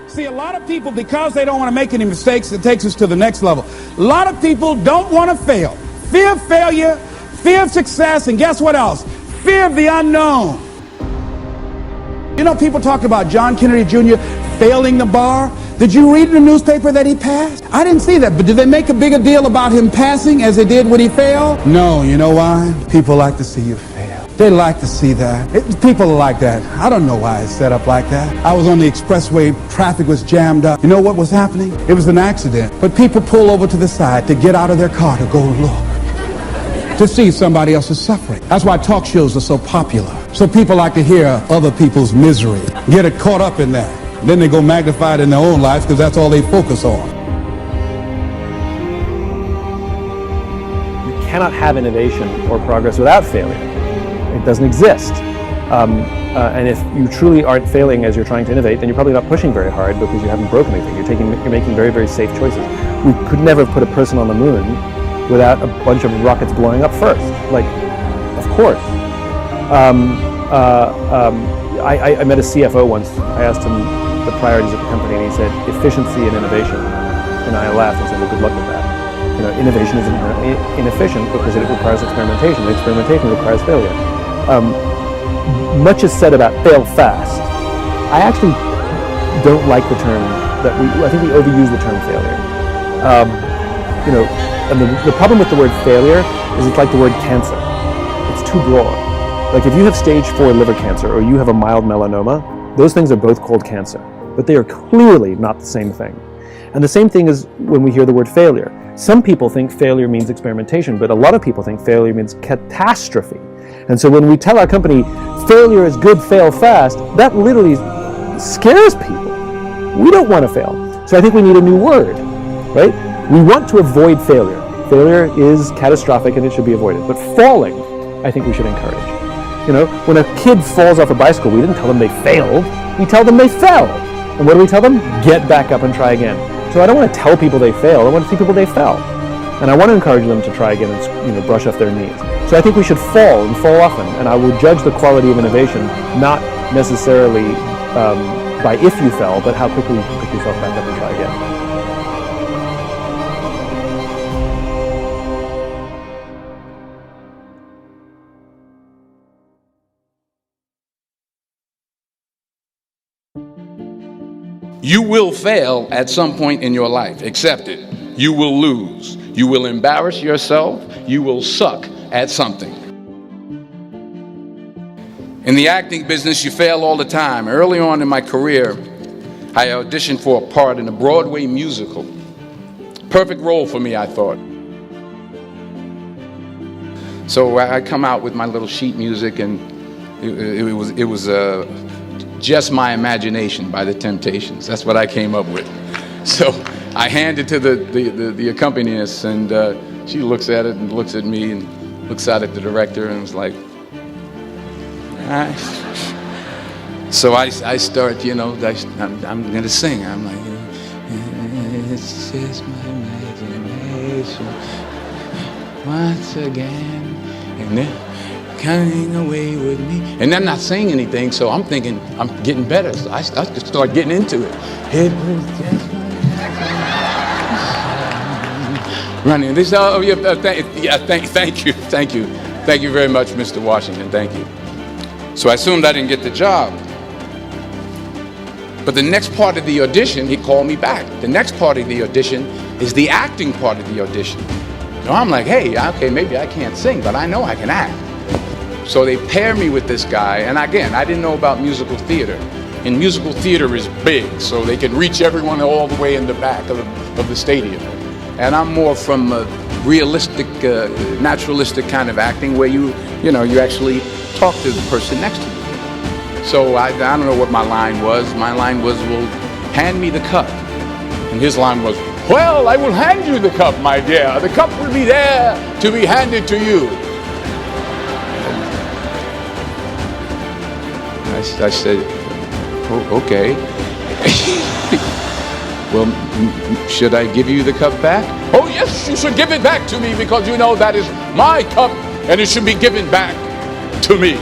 See, a lot of people, because they don't want to make any mistakes, it takes us to the next level. A lot of people don't want to fail. Fear of failure, fear of success, and guess what else? Fear of the unknown. You know, people talk about John Kennedy Jr. failing the bar. Did you read in the newspaper that he passed? I didn't see that, but did they make a bigger deal about him passing as they did when he failed? No, you know why? People like to see you fail. They like to see that. People are like that. I don't know why it's set up like that. I was on the expressway, traffic was jammed up. You know what was happening? It was an accident. But people pull over to the side to get out of their car to go look, to see somebody else's suffering. That's why talk shows are so popular. So people like to hear other people's misery, get it caught up in that. Then they go magnify it in their own lives because that's all they focus on. You cannot have innovation or progress without failure. It doesn't exist. And if you truly aren't failing as you're trying to innovate, then you're probably not pushing very hard because you haven't broken anything. You're making very, very safe choices. We could never have put a person on the moon without a bunch of rockets blowing up first. Like, of course. I met a CFO once. I asked him the priorities of the company, and he said efficiency and innovation. And I laughed and said, well, good luck with that. You know, innovation is inefficient because it requires experimentation. The experimentation requires failure. Much is said about fail fast. I actually don't like the term I think we overuse the term failure. You know, and the problem with the word failure is it's like the word cancer. It's too broad. Like if you have stage 4 liver cancer or you have a mild melanoma, those things are both called cancer, but they are clearly not the same thing. And the same thing is when we hear the word failure. Some people think failure means experimentation, but a lot of people think failure means catastrophe. And so when we tell our company, failure is good, fail fast, that literally scares people. We don't want to fail. So I think we need a new word, right? We want to avoid failure. Failure is catastrophic and it should be avoided. But falling, I think we should encourage. You know, when a kid falls off a bicycle, we didn't tell them they failed. We tell them they fell. And what do we tell them? Get back up and try again. So I don't want to tell people they failed. I want to tell people they fell. And I want to encourage them to try again and brush off their knees. So I think we should fall and fall often. And I will judge the quality of innovation not necessarily by if you fell, but how quickly you pick yourself back up and try again. You will fail at some point in your life. Accept it. You will lose. You will embarrass yourself. You will suck at something. In the acting business, you fail all the time. Early on in my career, I auditioned for a part in a Broadway musical. Perfect role for me, I thought. So I come out with my little sheet music, and it was Just My Imagination by the Temptations. That's what I came up with. So I hand it to the accompanist, and she looks at it and looks at me and looks out at the director and was like, all right. So I start, you know, I'm going to sing. I'm like, it's just my imagination once again. And then coming away with me, and I'm not saying anything, so I'm thinking I'm getting better. So I just start getting into it. It was just running. This, oh yeah, thank you very much, Mr. Washington. Thank you. So I assumed I didn't get the job. But the next part of the audition, he called me back. The next part of the audition is the acting part of the audition. So I'm like, hey, okay, maybe I can't sing, but I know I can act. So they pair me with this guy, and again, I didn't know about musical theater. And musical theater is big, so they can reach everyone all the way in the back of the stadium. And I'm more from a realistic, naturalistic kind of acting where you actually talk to the person next to you. So I don't know what my line was. My line was, well, hand me the cup. And his line was, well, I will hand you the cup, my dear. The cup will be there to be handed to you. I said, oh, okay. Well, should I give you the cup back? Oh, yes, you should give it back to me because you know that is my cup and it should be given back to me.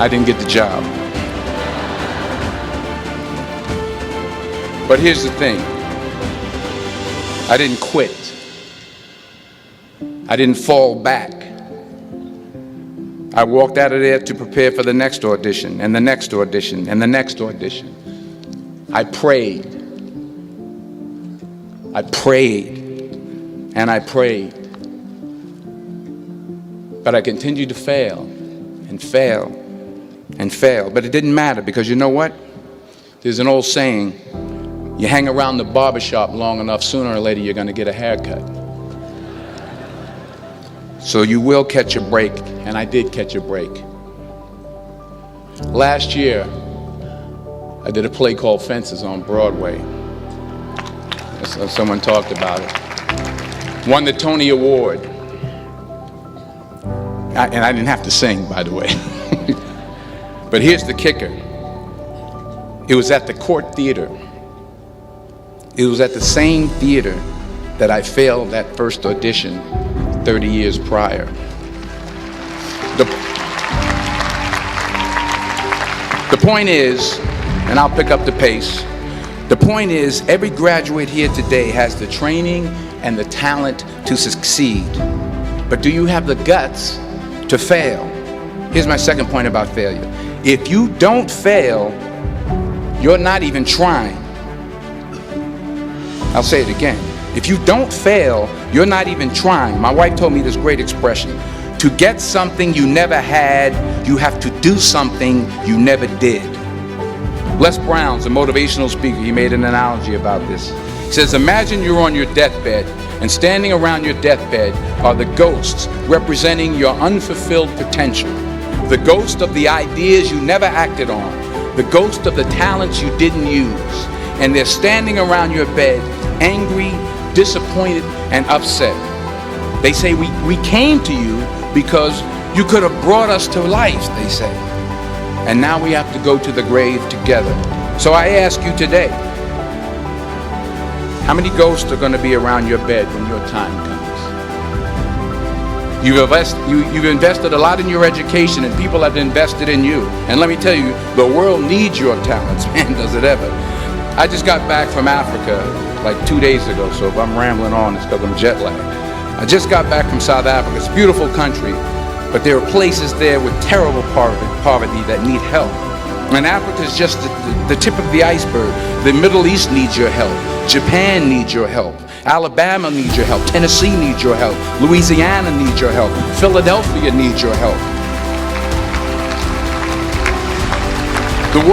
I didn't get the job. But here's the thing. I didn't quit. I didn't fall back. I walked out of there to prepare for the next audition, and the next audition, and the next audition. I prayed. I prayed. And I prayed. But I continued to fail and fail and fail. But it didn't matter, because you know what? There's an old saying, you hang around the barbershop long enough, sooner or later you're going to get a haircut. So you will catch a break, and I did catch a break. Last year, I did a play called Fences on Broadway. Someone talked about it. Won the Tony Award. And I didn't have to sing, by the way. But here's the kicker. It was at the Court Theater. It was at the same theater that I failed that first audition 30 years prior. The point is, and I'll pick up the pace, the point is every graduate here today has the training and the talent to succeed. But do you have the guts to fail? Here's my second point about failure. If you don't fail, you're not even trying. I'll say it again. If you don't fail, you're not even trying. My wife told me this great expression. To get something you never had, you have to do something you never did. Les Brown's a motivational speaker. He made an analogy about this. He says, imagine you're on your deathbed, and standing around your deathbed are the ghosts representing your unfulfilled potential. The ghost of the ideas you never acted on. The ghost of the talents you didn't use. And they're standing around your bed, angry, disappointed, and upset. They say, we came to you because you could have brought us to life, they say. And now we have to go to the grave together. So I ask you today, how many ghosts are going to be around your bed when your time comes? You've invested a lot in your education, and people have invested in you. And let me tell you, the world needs your talents, man, does it ever. I just got back from Africa like 2 days ago, so if I'm rambling on, it's because I'm jet lagged. I just got back from South Africa. It's a beautiful country, but there are places there with terrible poverty that need help. And Africa is just the tip of the iceberg. The Middle East needs your help. Japan needs your help. Alabama needs your help. Tennessee needs your help. Louisiana needs your help. Philadelphia needs your help. The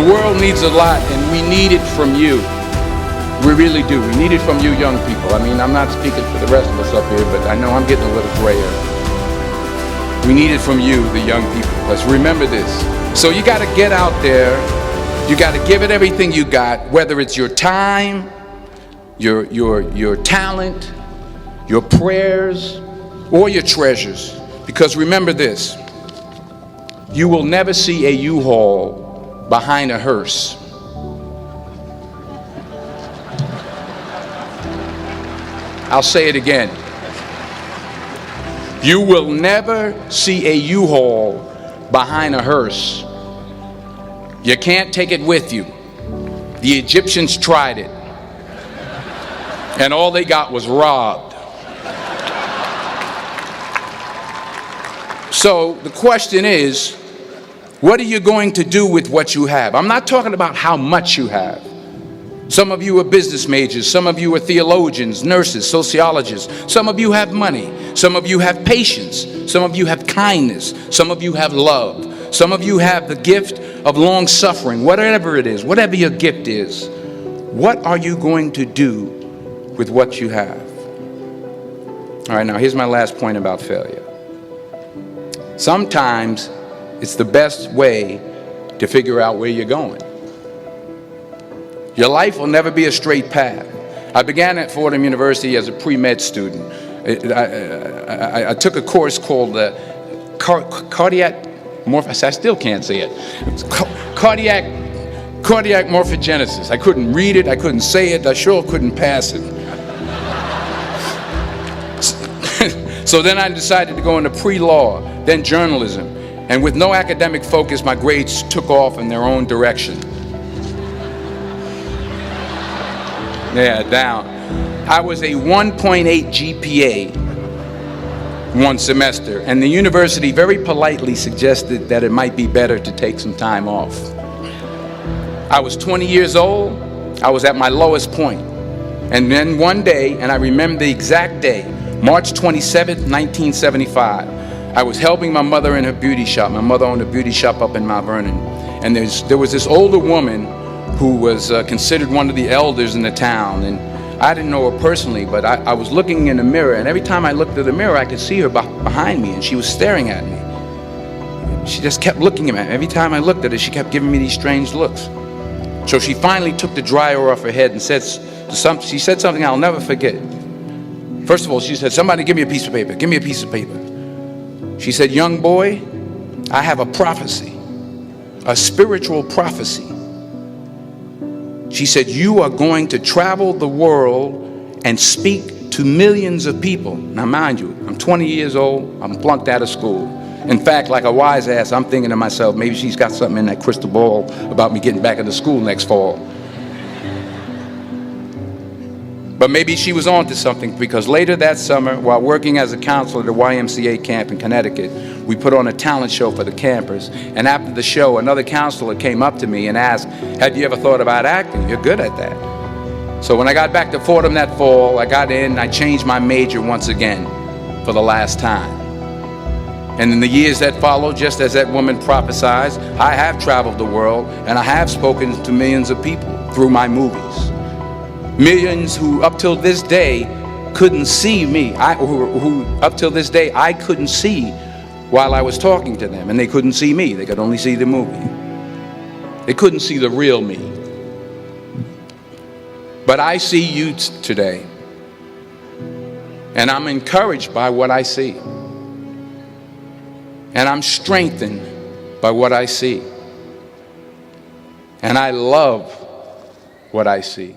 world needs a lot, and we need it from you. We really do. We need it from you young people. I mean, I'm not speaking for the rest of us up here, but I know I'm getting a little grayer. We need it from you, the young people. Let's remember this. So you got to get out there. You got to give it everything you got, whether it's your time, your talent, your prayers, or your treasures. Because remember this, you will never see a U-Haul behind a hearse. I'll say it again. You will never see a U-Haul behind a hearse. You can't take it with you. The Egyptians tried it, and all they got was robbed. So the question is, what are you going to do with what you have? I'm not talking about how much you have. Some of you are business majors. Some of you are theologians, nurses, sociologists. Some of you have money. Some of you have patience. Some of you have kindness. Some of you have love. Some of you have the gift of long suffering. Whatever it is, whatever your gift is, what are you going to do with what you have? All right, now here's my last point about failure. Sometimes it's the best way to figure out where you're going. Your life will never be a straight path. I began at Fordham University as a pre-med student. I took a course called cardiac morphogenesis. I still can't say it. Cardiac morphogenesis. I couldn't read it. I couldn't say it. I sure couldn't pass it. So then I decided to go into pre-law, then journalism. And with no academic focus, my grades took off in their own direction. Yeah, down. I was a 1.8 GPA one semester, and the university very politely suggested that it might be better to take some time off. I was 20 years old. I was at my lowest point. And then one day, and I remember the exact day, March 27th, 1975, I was helping my mother in her beauty shop. My mother owned a beauty shop up in Mount Vernon. And there was this older woman who was considered one of the elders in the town. And I didn't know her personally, but I was looking in the mirror, and every time I looked at the mirror, I could see her behind me, and she was staring at me. She just kept looking at me. Every time I looked at her, she kept giving me these strange looks. So she finally took the dryer off her head and she said something I'll never forget. First of all, she said, "Somebody give me a piece of paper. Give me a piece of paper." She said, "Young boy, I have a prophecy, a spiritual prophecy." She said, "You are going to travel the world and speak to millions of people." Now, mind you, I'm 20 years old. I'm flunked out of school. In fact, like a wise ass, I'm thinking to myself, maybe she's got something in that crystal ball about me getting back into school next fall. But maybe she was on to something, because later that summer, while working as a counselor at a YMCA camp in Connecticut, we put on a talent show for the campers. And after the show, another counselor came up to me and asked, "Have you ever thought about acting? You're good at that." So when I got back to Fordham that fall, I got in and I changed my major once again for the last time. And in the years that followed, just as that woman prophesied, I have traveled the world and I have spoken to millions of people through my movies. Millions who up till this day couldn't see me, who up till this day I couldn't see while I was talking to them, and they couldn't see me. They could only see the movie. They couldn't see the real me. But I see you today, and I'm encouraged by what I see. And I'm strengthened by what I see. And I love what I see.